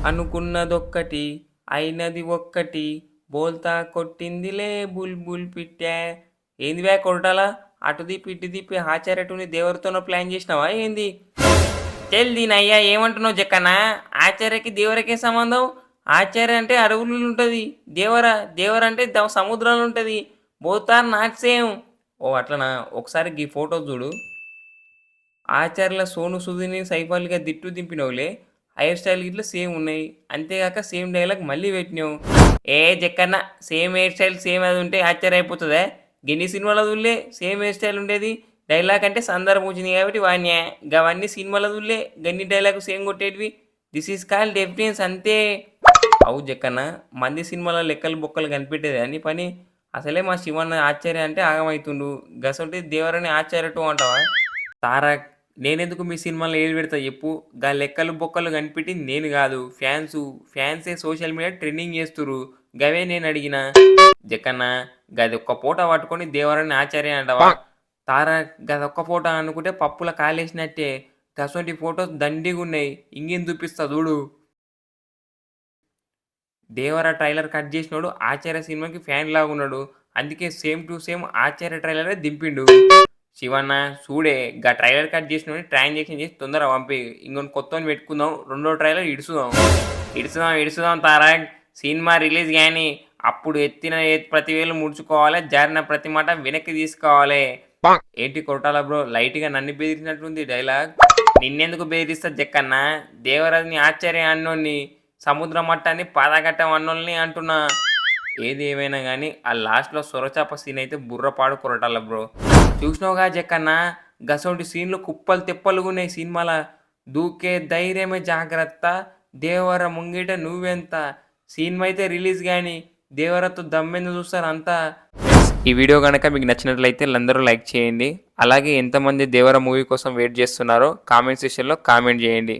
అనుకున్నదొక్కటి అయినది ఒక్కటి బోల్తా కొట్టిందిలే బుల్బుల్ పిట్టా. ఏంది బ్యా కొరటాలా? అటు దిప్పి ఇటు దిప్పి ఆచార్యటుని దేవరితోనో ప్లాన్ చేసినావా ఏంది? దీనయ్యా ఏమంటున్నావు జక్కన్న? ఆచార్యకి దేవరకే సంబంధం? ఆచార్య అంటే అడవులు ఉంటుంది, దేవర అంటే సముద్రంలో ఉంటుంది. Both are not same. ఓ అట్లనా? ఒకసారి ఈ ఫోటో చూడు. ఆచార్యుల సోను సుధీని సైఫాల్గా దిట్టు దింపినవులే. హెయిర్ స్టైల్ ఇట్లా సేమ్ ఉన్నాయి. అంతేగాక సేమ్ డైలాగ్ మళ్ళీ పెట్టినావు. ఏ Jakkanna, same hair style same అది ఉంటే ఆశ్చర్య అయిపోతుందా? గిన్ని సినిమాల చూడలే సేమ్ హెయిర్ స్టైల్ ఉండేది. డైలాగ్ అంటే సందర్భం వచ్చింది కాబట్టి వాణ్యా. గవన్నీ సినిమాల చూడలే గన్ని డైలాగ్ సేమ్ కొట్టేటివి. దిస్ ఈజ్ కాల్ డెఫినెన్స్ అంతే. అవు జక్కన్న, మంది సినిమాల లెక్కలు బొక్కలు కనిపెట్టేది అని పని. అసలే మా శివన్న ఆశ్చర్య అంటే ఆగమవుతుండు. గసంటే దేవరని ఆశ్చర్యటం అంటావా? తారక్, నేనెందుకు మీ సినిమాలో ఏది పెడతా చెప్పు? గా లెక్కలు బొక్కలు కనిపెట్టింది నేను కాదు, ఫ్యాన్సే సోషల్ మీడియా ట్రెండింగ్ చేస్తురు. గవే నేను అడిగిన. జక్కన్న, గది ఒక్క పూట పట్టుకొని దేవరాన్ని ఆచార్య అంటావా? తారక్, గదొక్క ఫోటో అనుకుంటే పప్పుల కాలేసినట్టే. గసొంటి ఫొటోస్ దండిగా ఉన్నాయి, ఇంకేం చూపిస్తా చూడు. దేవర ట్రైలర్ కట్ చేసినోడు ఆచార్య సినిమాకి ఫ్యాన్ లాగా ఉన్నాడు. అందుకే సేమ్ టు సేమ్ ఆచార్య ట్రైలరే దింపిండు. శివన్న చూడే, గా ట్రైలర్ కట్ చేసిన ట్రాన్సాక్షన్ చేసి తొందరగా పంపి ఇంకొన్ని కొత్తని పెట్టుకుందాం. రెండో ట్రైలర్ ఇడుసుదాం తారక్. సినిమా రిలీజ్ కానీ అప్పుడు ఎత్తిన ప్రతి వేలు ముడుచుకోవాలి, జారిన ప్రతి మాట వెనక్కి తీసుకోవాలి. ఏంటి కొట్టాల బ్రో, లైట్గా నన్ను బెదిరినట్టుంది డైలాగ్. నిన్నెందుకు బెదిరిస్తా జక్కన్న? దేవరాజుని ఆశ్చర్య అన్నోన్ని, సముద్ర మట్టాన్ని పాదగట్టం అన్నోల్ని అంటున్నా. ఏది ఏమైనా కానీ ఆ లాస్ట్లో సొరచాప సీన్ అయితే బుర్రపాడు కొరటాల బ్రో. చూసినావుగా జక్కన్న, గసోంటి సీన్లు కుప్పలు తెప్పలుగా ఉన్నాయి సినిమాల. దూకే ధైర్యమే జాగ్రత్త, దేవర ముంగిట నువ్వెంత. సినిమా అయితే రిలీజ్ కానీ దేవరతో దమ్మెందు చూస్తారు అంతా. ఈ వీడియో కనుక మీకు నచ్చినట్లయితే అందరూ లైక్ చేయండి. అలాగే ఎంతమంది దేవర మూవీ కోసం వెయిట్ చేస్తున్నారో కామెంట్ సెక్షన్లో కామెంట్ చేయండి.